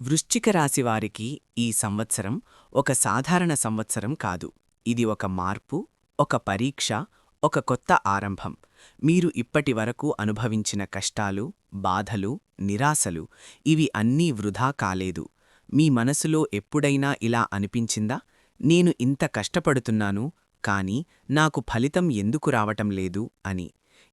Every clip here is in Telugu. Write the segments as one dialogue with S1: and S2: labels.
S1: వృశ్చిక రాశివారికి ఈ సంవత్సరం ఒక సాధారణ సంవత్సరం కాదు. ఇది ఒక మార్పు, ఒక పరీక్ష, ఒక కొత్త ఆరంభం. మీరు ఇప్పటివరకు అనుభవించిన కష్టాలు, బాధలు, నిరాశలు ఇవి అన్నీ వృధా కాలేదు. మీ మనసులో ఎప్పుడైనా ఇలా అనిపించిందా? నేను ఇంత కష్టపడుతున్నాను, కానీ నాకు ఫలితం ఎందుకు రావటం లేదు అని.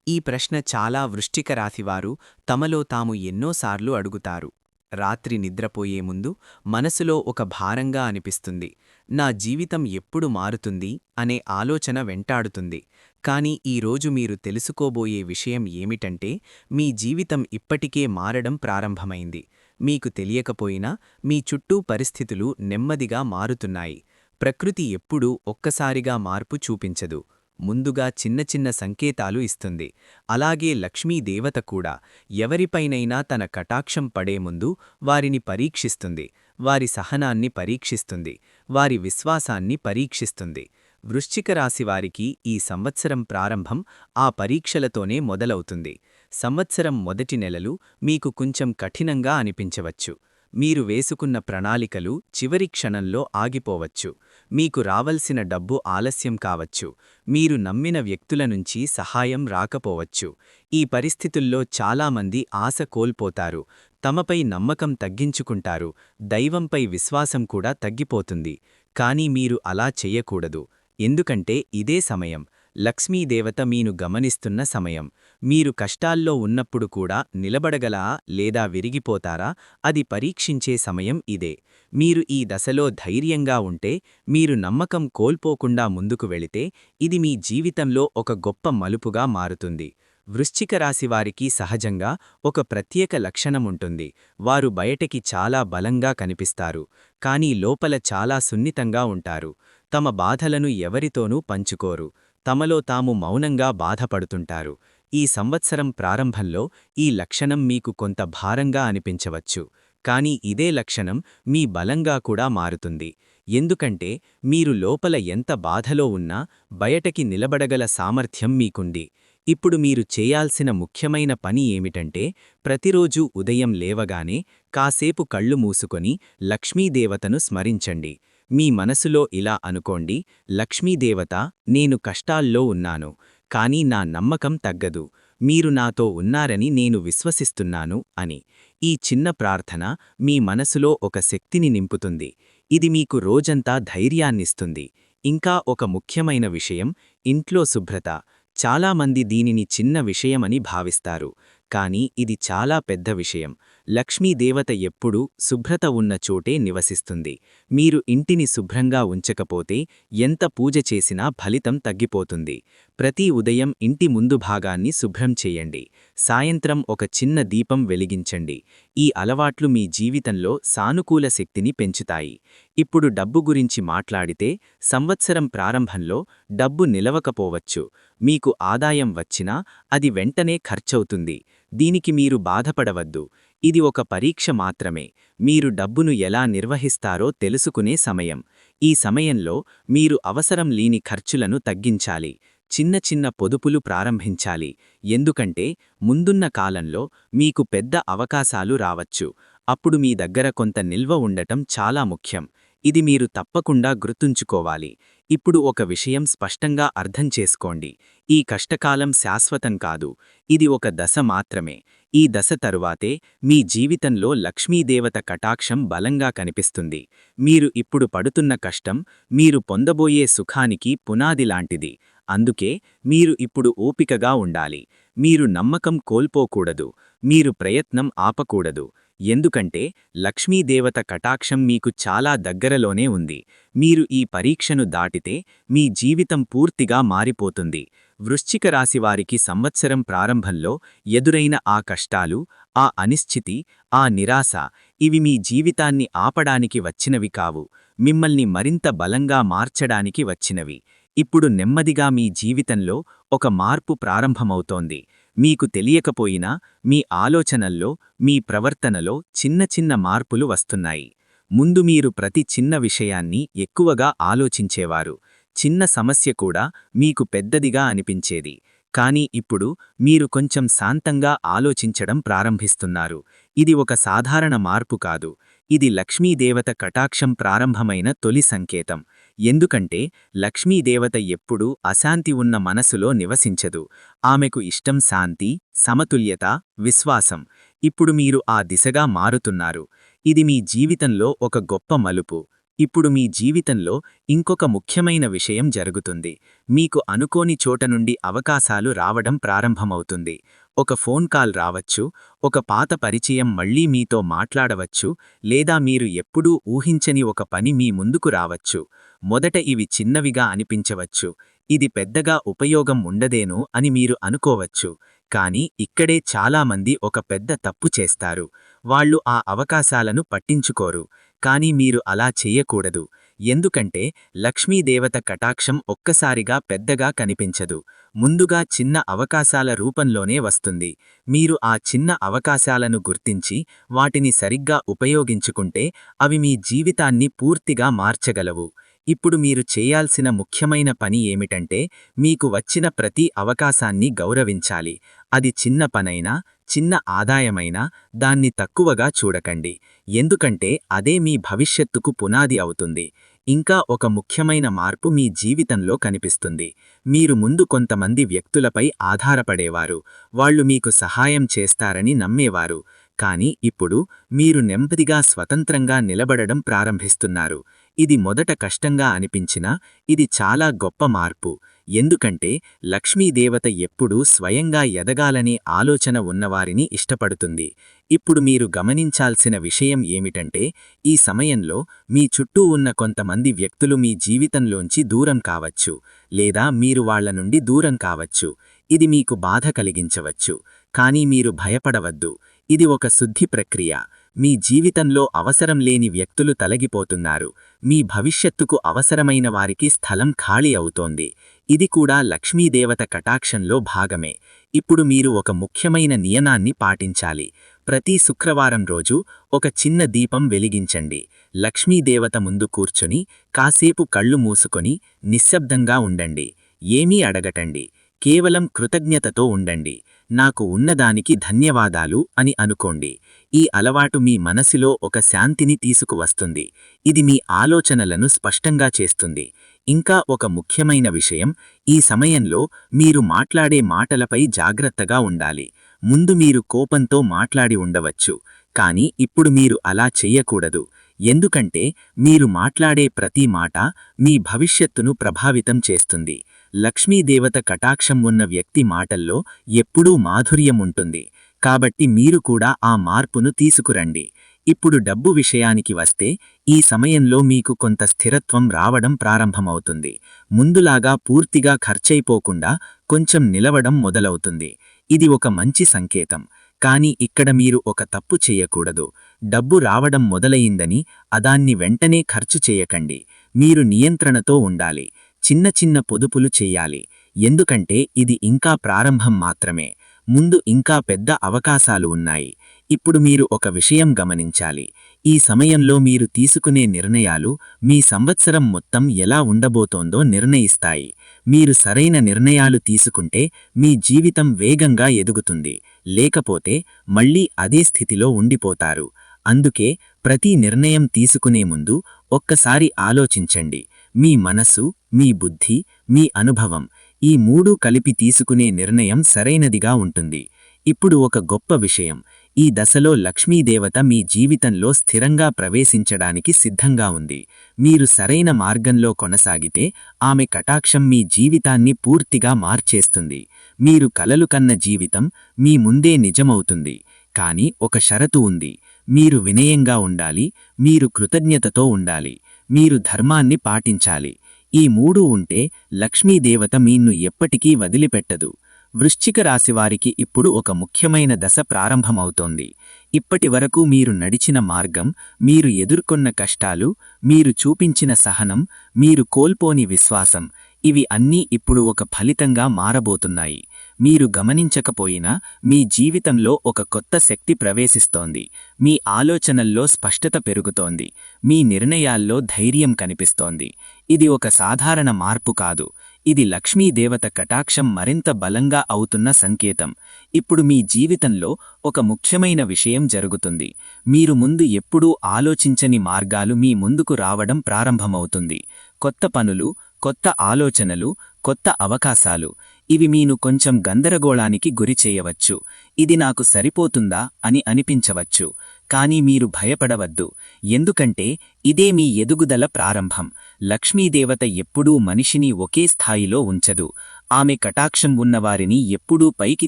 S1: ఈ ప్రశ్న చాలా వృశ్చిక రాశివారు తమలో తాము ఎన్నోసార్లు అడుగుతారు. రాత్రి నిద్రపోయే ముందు మనసులో ఒక భారంగా అనిపిస్తుంది. నా జీవితం ఎప్పుడు మారుతుంది అనే ఆలోచన వెంటాడుతుంది. కానీ ఈరోజు మీరు తెలుసుకోబోయే విషయం ఏమిటంటే, మీ జీవితం ఇప్పటికే మారడం ప్రారంభమైంది. మీకు తెలియకపోయినా మీ చుట్టూ పరిస్థితులు నెమ్మదిగా మారుతున్నాయి. ప్రకృతి ఎప్పుడూ ఒక్కసారిగా మార్పు చూపించదు. ముందుగా చిన్న చిన్న సంకేతాలు ఇస్తుంది. అలాగే లక్ష్మీదేవత కూడా ఎవరిపైనైనా తన కటాక్షం పడే ముందు వారిని పరీక్షిస్తుంది. వారి సహనాన్ని పరీక్షిస్తుంది. వారి విశ్వాసాన్ని పరీక్షిస్తుంది. వృశ్చిక రాశివారికి ఈ సంవత్సరం ప్రారంభం ఆ పరీక్షలతోనే మొదలవుతుంది. సంవత్సరం మొదటి నెలలు మీకు కొంచెం కఠినంగా అనిపించవచ్చు. మీరు వేసుకున్న ప్రణాళికలు చివరి క్షణంలో ఆగిపోవచ్చు. మీకు రావలసిన డబ్బు ఆలస్యం కావచ్చు. మీరు నమ్మిన వ్యక్తుల నుంచి సహాయం రాకపోవచ్చు. ఈ పరిస్థితుల్లో చాలామంది ఆశ కోల్పోతారు. తమపై నమ్మకం తగ్గించుకుంటారు. దైవంపై విశ్వాసం కూడా తగ్గిపోతుంది. కానీ మీరు అలా చెయ్యకూడదు. ఎందుకంటే ఇదే సమయం, లక్ష్మీదేవత మీను గమనిస్తున్న సమయం. మీరు కష్టాల్లో ఉన్నప్పుడు కూడా నిలబడగలా లేదా విరిగిపోతారా? అది పరీక్షించే సమయం ఇదే. మీరు ఈ దశలో ధైర్యంగా ఉంటే, మీరు నమ్మకం కోల్పోకుండా ముందుకు వెళితే, ఇది మీ జీవితంలో ఒక గొప్ప మలుపుగా మారుతుంది. వృశ్చిక రాశివారికి సహజంగా ఒక ప్రత్యేక లక్షణముంటుంది. వారు బయటకి చాలా బలంగా కనిపిస్తారు. కానీ లోపల చాలా సున్నితంగా ఉంటారు. తమ బాధలను ఎవరితోనూ పంచుకోరు. తమలో తాము మౌనంగా బాధపడుతుంటారు. ఈ సంవత్సరం ప్రారంభంలో ఈ లక్షణం మీకు కొంత భారంగా అనిపించవచ్చు. కానీ ఇదే లక్షణం మీ బలంగా కూడా మారుతుంది. ఎందుకంటే మీరు లోపల ఎంత బాధలో ఉన్నా బయటకి నిలబడగల సామర్థ్యం మీకుంది. ఇప్పుడు మీరు చేయాల్సిన ముఖ్యమైన పని ఏమిటంటే, ప్రతిరోజూ ఉదయం లేవగానే కాసేపు కళ్ళు మూసుకొని లక్ష్మీదేవతను స్మరించండి. మీ మనసులో ఇలా అనుకోండి: లక్ష్మీదేవత, నేను కష్టాల్లో ఉన్నాను, కానీ నా నమ్మకం తగ్గదు. మీరు నాతో ఉన్నారని నేను విశ్వసిస్తున్నాను అని. ఈ చిన్న ప్రార్థన మీ మనసులో ఒక శక్తిని నింపుతుంది. ఇది మీకు రోజంతా ధైర్యాన్నిస్తుంది. ఇంకా ఒక ముఖ్యమైన విషయం: ఇంట్లో శుభ్రత. చాలామంది దీనిని చిన్న విషయమని భావిస్తారు. కానీ ఇది చాలా పెద్ద విషయం. లక్ష్మీదేవత ఎప్పుడూ శుభ్రత ఉన్న చోటే నివసిస్తుంది. మీరు ఇంటిని శుభ్రంగా ఉంచకపోతే ఎంత పూజ చేసినా ఫలితం తగ్గిపోతుంది. ప్రతి ఉదయం ఇంటి ముందు భాగాన్ని శుభ్రం చేయండి. సాయంత్రం ఒక చిన్న దీపం వెలిగించండి. ఈ అలవాట్లు మీ జీవితంలో సానుకూల శక్తిని పెంచుతాయి. ఇప్పుడు డబ్బు గురించి మాట్లాడితే, సంవత్సరం ప్రారంభంలో డబ్బు నిలవకపోవచ్చు. మీకు ఆదాయం వచ్చినా అది వెంటనే ఖర్చవుతుంది. దీనికి మీరు బాధపడవద్దు. ఇది ఒక పరీక్ష మాత్రమే. మీరు డబ్బును ఎలా నిర్వహిస్తారో తెలుసుకునే సమయం. ఈ సమయంలో మీరు అవసరం లేని ఖర్చులను తగ్గించాలి. చిన్న చిన్న పొదుపులు ప్రారంభించాలి. ఎందుకంటే ముందున్న కాలంలో మీకు పెద్ద అవకాశాలు రావచ్చు. అప్పుడు మీ దగ్గర కొంత నిల్వ ఉండటం చాలా ముఖ్యం. ఇది మీరు తప్పకుండా గుర్తుంచుకోవాలి. ఇప్పుడు ఒక విషయం స్పష్టంగా అర్థం చేసుకోండి: ఈ కష్టకాలం శాశ్వతం కాదు. ఇది ఒక దశ మాత్రమే. ఈ దశ తరువాతే మీ జీవితంలో లక్ష్మీదేవత కటాక్షం బలంగా కనిపిస్తుంది. మీరు ఇప్పుడు పడుతున్న కష్టం మీరు పొందబోయే సుఖానికి పునాది లాంటిది. అందుకే మీరు ఇప్పుడు ఓపికగా ఉండాలి. మీరు నమ్మకం కోల్పోకూడదు. మీరు ప్రయత్నం ఆపకూడదు. ఎందుకంటే లక్ష్మీదేవత కటాక్షం మీకు చాలా దగ్గరలోనే ఉంది. మీరు ఈ పరీక్షను దాటితే మీ జీవితం పూర్తిగా మారిపోతుంది. వృశ్చిక రాశివారికి సంవత్సరం ప్రారంభంలో ఎదురైన ఆ కష్టాలు, ఆ అనిశ్చితి, ఆ నిరాశ ఇవి మీ జీవితాన్ని ఆపడానికి వచ్చినవి కావు. మిమ్మల్ని మరింత బలంగా మార్చడానికి వచ్చినవి. ఇప్పుడు నెమ్మదిగా మీ జీవితంలో ఒక మార్పు ప్రారంభమవుతోంది. మీకు తెలియకపోయినా మీ ఆలోచనల్లో, మీ ప్రవర్తనలో చిన్న చిన్న మార్పులు వస్తున్నాయి. ముందు మీరు ప్రతి చిన్న విషయాన్ని ఎక్కువగా ఆలోచించేవారు. చిన్న సమస్య కూడా మీకు పెద్దదిగా అనిపించేది. కానీ ఇప్పుడు మీరు కొంచెం శాంతంగా ఆలోచించడం ప్రారంభిస్తున్నారు. ఇది ఒక సాధారణ మార్పు కాదు.
S2: ఇది లక్ష్మీదేవత కటాక్షం ప్రారంభమైన తొలి సంకేతం. ఎందుకంటే లక్ష్మీదేవత ఎప్పుడూ అశాంతి ఉన్న మనసులో నివసించదు. ఆమెకు ఇష్టం శాంతి, సమతుల్యత, విశ్వాసం. ఇప్పుడు మీరు ఆ దిశగా మారుతున్నారు. ఇది మీ జీవితంలో ఒక గొప్ప మలుపు. ఇప్పుడు మీ జీవితంలో ఇంకొక ముఖ్యమైన విషయం జరుగుతుంది. మీకు అనుకోని చోట నుండి అవకాశాలు రావడం ప్రారంభమవుతుంది. ఒక ఫోన్ కాల్ రావచ్చు, ఒక పాత పరిచయం మళ్లీ మీతో మాట్లాడవచ్చు, లేదా మీరు ఎప్పుడూ ఊహించని ఒక పని మీ ముందుకు రావచ్చు. మొదట ఇవి చిన్నవిగా అనిపించవచ్చు. ఇది పెద్దగా ఉపయోగం ఉండదేనో అని మీరు అనుకోవచ్చు. కానీ ఇక్కడే చాలామంది ఒక పెద్ద తప్పు చేస్తారు. వాళ్ళు ఆ అవకాశాలను పట్టించుకోరు. కానీ మీరు అలా చెయ్యకూడదు. ఎందుకంటే లక్ష్మీదేవత కటాక్షం ఒక్కసారిగా పెద్దగా కనిపించదు. ముందుగా చిన్న అవకాశాల రూపంలోనే వస్తుంది. మీరు ఆ చిన్న అవకాశాలను గుర్తించి వాటిని సరిగ్గా ఉపయోగించుకుంటే అవి మీ జీవితాన్ని పూర్తిగా మార్చగలవు. ఇప్పుడు మీరు చేయాల్సిన ముఖ్యమైన పని ఏమిటంటే మీకు వచ్చిన ప్రతి అవకాశాన్ని గౌరవించాలి. అది చిన్న పనైనా, చిన్న ఆదాయమైనా దాన్ని తక్కువగా చూడకండి. ఎందుకంటే అదే మీ భవిష్యత్తుకు పునాది అవుతుంది. ఇంకా ఒక ముఖ్యమైన మార్పు మీ జీవితంలో కనిపిస్తుంది. మీరు ముందు కొంతమంది వ్యక్తులపై ఆధారపడేవారు. వాళ్ళు మీకు సహాయం చేస్తారని నమ్మేవారు. కానీ ఇప్పుడు మీరు నెమ్మదిగా స్వతంత్రంగా నిలబడడం ప్రారంభిస్తున్నారు. ఇది మొదట కష్టంగా అనిపించినా ఇది చాలా గొప్ప మార్పు. ఎందుకంటే లక్ష్మీదేవత ఎప్పుడూ స్వయంగా ఎదగాలనే ఆలోచన ఉన్నవారిని ఇష్టపడుతుంది. ఇప్పుడు మీరు గమనించాల్సిన విషయం ఏమిటంటే ఈ సమయంలో మీ చుట్టూ ఉన్న కొంతమంది వ్యక్తులు మీ జీవితంలోంచి దూరం కావచ్చు, లేదా మీరు వాళ్ల నుండి దూరం కావచ్చు. ఇది మీకు బాధ కలిగించవచ్చు. కానీ మీరు భయపడవద్దు. ఇది ఒక శుద్ధి ప్రక్రియ. మీ జీవితంలో అవసరం లేని వ్యక్తులు తొలగిపోతున్నారు. మీ భవిష్యత్తుకు అవసరమైన వారికి స్థలం ఖాళీ అవుతోంది. ఇది కూడా లక్ష్మీదేవత కటాక్షంలో భాగమే. ఇప్పుడు మీరు ఒక ముఖ్యమైన నియమాన్ని పాటించాలి. ప్రతి శుక్రవారం రోజు ఒక చిన్న దీపం వెలిగించండి. లక్ష్మీదేవత ముందు కూర్చొని కాసేపు కళ్ళు మూసుకొని నిశ్శబ్దంగా ఉండండి. ఏమీ అడగటండి. కేవలం కృతజ్ఞతతో ఉండండి. నాకు ఉన్నదానికి ధన్యవాదాలు అని అనుకోండి. ఈ అలవాటు మీ మనసులో ఒక శాంతిని తీసుకువస్తుంది. ఇది మీ ఆలోచనలను స్పష్టంగా చేస్తుంది. ఇంకా ఒక ముఖ్యమైన విషయం, ఈ సమయంలో మీరు మాట్లాడే మాటలపై జాగ్రత్తగా ఉండాలి. ముందు మీరు కోపంతో మాట్లాడి ఉండవచ్చు. కానీ ఇప్పుడు మీరు అలా చెయ్యకూడదు. ఎందుకంటే మీరు మాట్లాడే ప్రతి మాట మీ భవిష్యత్తును ప్రభావితం చేస్తుంది. లక్ష్మీదేవత కటాక్షం ఉన్న వ్యక్తి మాటల్లో ఎప్పుడూ మాధుర్యం ఉంటుంది. కాబట్టి మీరు కూడా ఆ మార్పును తీసుకురండి. ఇప్పుడు డబ్బు విషయానికి వస్తే ఈ సమయంలో మీకు కొంత స్థిరత్వం రావడం ప్రారంభమవుతుంది. ముందులాగా పూర్తిగా ఖర్చయిపోకుండా కొంచెం నిలవడం మొదలవుతుంది. ఇది ఒక మంచి సంకేతం. కానీ ఇక్కడ మీరు ఒక తప్పు చేయకూడదు. డబ్బు రావడం మొదలయిందని అదాన్ని వెంటనే ఖర్చు చేయకండి. మీరు నియంత్రణతో ఉండాలి. చిన్న చిన్న పొదుపులు చెయ్యాలి. ఎందుకంటే ఇది ఇంకా ప్రారంభం మాత్రమే. ముందు ఇంకా పెద్ద అవకాశాలు ఉన్నాయి. ఇప్పుడు మీరు ఒక విషయం గమనించాలి. ఈ సమయంలో మీరు తీసుకునే నిర్ణయాలు మీ సంవత్సరం మొత్తం ఎలా ఉండబోతోందో నిర్ణయిస్తాయి. మీరు సరైన నిర్ణయాలు తీసుకుంటే మీ జీవితం వేగంగా ఎదుగుతుంది. లేకపోతే మళ్లీ అదే స్థితిలో ఉండిపోతారు. అందుకే ప్రతి నిర్ణయం తీసుకునే ముందు ఒక్కసారి ఆలోచించండి. మీ మనసు, మీ బుద్ధి, మీ అనుభవం ఈ మూడూ కలిపి తీసుకునే నిర్ణయం సరైనదిగా ఉంటుంది. ఇప్పుడు ఒక గొప్ప విషయం, ఈ దశలో లక్ష్మీదేవత మీ జీవితంలో స్థిరంగా ప్రవేశించడానికి సిద్ధంగా ఉంది. మీరు సరైన మార్గంలో కొనసాగితే ఆమె కటాక్షం మీ జీవితాన్ని పూర్తిగా మార్చేస్తుంది. మీరు కలలు కన్న జీవితం మీ ముందే నిజమవుతుంది. కానీ ఒక షరతు ఉంది. మీరు వినయంగా ఉండాలి. మీరు కృతజ్ఞతతో ఉండాలి. మీరు ధర్మాన్ని పాటించాలి. ఈ మూడూ ఉంటే లక్ష్మీదేవత మీన్ను ఎప్పటికీ వదిలిపెట్టదు. వృశ్చిక రాశివారికి ఇప్పుడు ఒక ముఖ్యమైన దశ ప్రారంభమవుతోంది. ఇప్పటి వరకు మీరు నడిచిన మార్గం, మీరు ఎదుర్కొన్న కష్టాలు, మీరు చూపించిన సహనం, మీరు కోల్పోని విశ్వాసం, ఇవి అన్నీ ఇప్పుడు ఒక ఫలితంగా మారబోతున్నాయి. మీరు గమనించకపోయినా మీ జీవితంలో ఒక కొత్త శక్తి ప్రవేశిస్తోంది. మీ ఆలోచనల్లో స్పష్టత పెరుగుతోంది. మీ నిర్ణయాల్లో ధైర్యం కనిపిస్తోంది. ఇది ఒక సాధారణ మార్పు కాదు. ఇది లక్ష్మీదేవత కటాక్షం మరింత బలంగా అవుతున్న సంకేతం. ఇప్పుడు మీ జీవితంలో ఒక ముఖ్యమైన విషయం జరుగుతుంది. మీరు ముందు ఎప్పుడూ ఆలోచించని మార్గాలు మీ ముందుకు రావడం ప్రారంభమవుతుంది. కొత్త పనులు, కొత్త ఆలోచనలు, కొత్త అవకాశాలు. ఇవి మీను కొంచెం గందరగోళానికి గురిచేయవచ్చు. ఇది నాకు సరిపోతుందా అని అనిపించవచ్చు. కానీ మీరు భయపడవద్దు, ఎందుకంటే ఇదే మీ ఎదుగుదల ప్రారంభం. లక్ష్మీదేవత ఎప్పుడూ మనిషిని ఒకే స్థాయిలో ఉంచదు. ఆమె కటాక్షం ఉన్నవారిని ఎప్పుడూ పైకి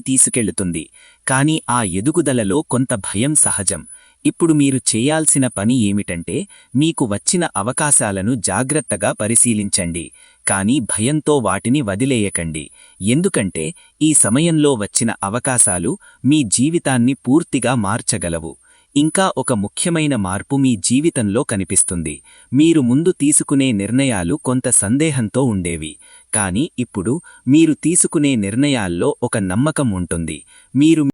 S2: తీసుకెళ్తుంది. కాని ఆ ఎదుగుదలలో కొంత భయం సహజం. ఇప్పుడు మీరు చేయాల్సిన పని ఏమిటంటే, మీకు వచ్చిన అవకాశాలను జాగ్రత్తగా పరిశీలించండి. కాని భయంతో వాటిని వదిలేయకండి. ఎందుకంటే ఈ సమయంలో వచ్చిన అవకాశాలు మీ జీవితాన్ని పూర్తిగా మార్చగలవు. ఇంకా ఒక ముఖ్యమైన మార్పు మీ జీవితంలో కనిపిస్తుంది. మీరు ముందు తీసుకునే నిర్ణయాలు కొంత సందేహంతో ఉండేవి. కాని ఇప్పుడు మీరు తీసుకునే నిర్ణయాల్లో ఒక నమ్మకం ఉంటుంది. మీరు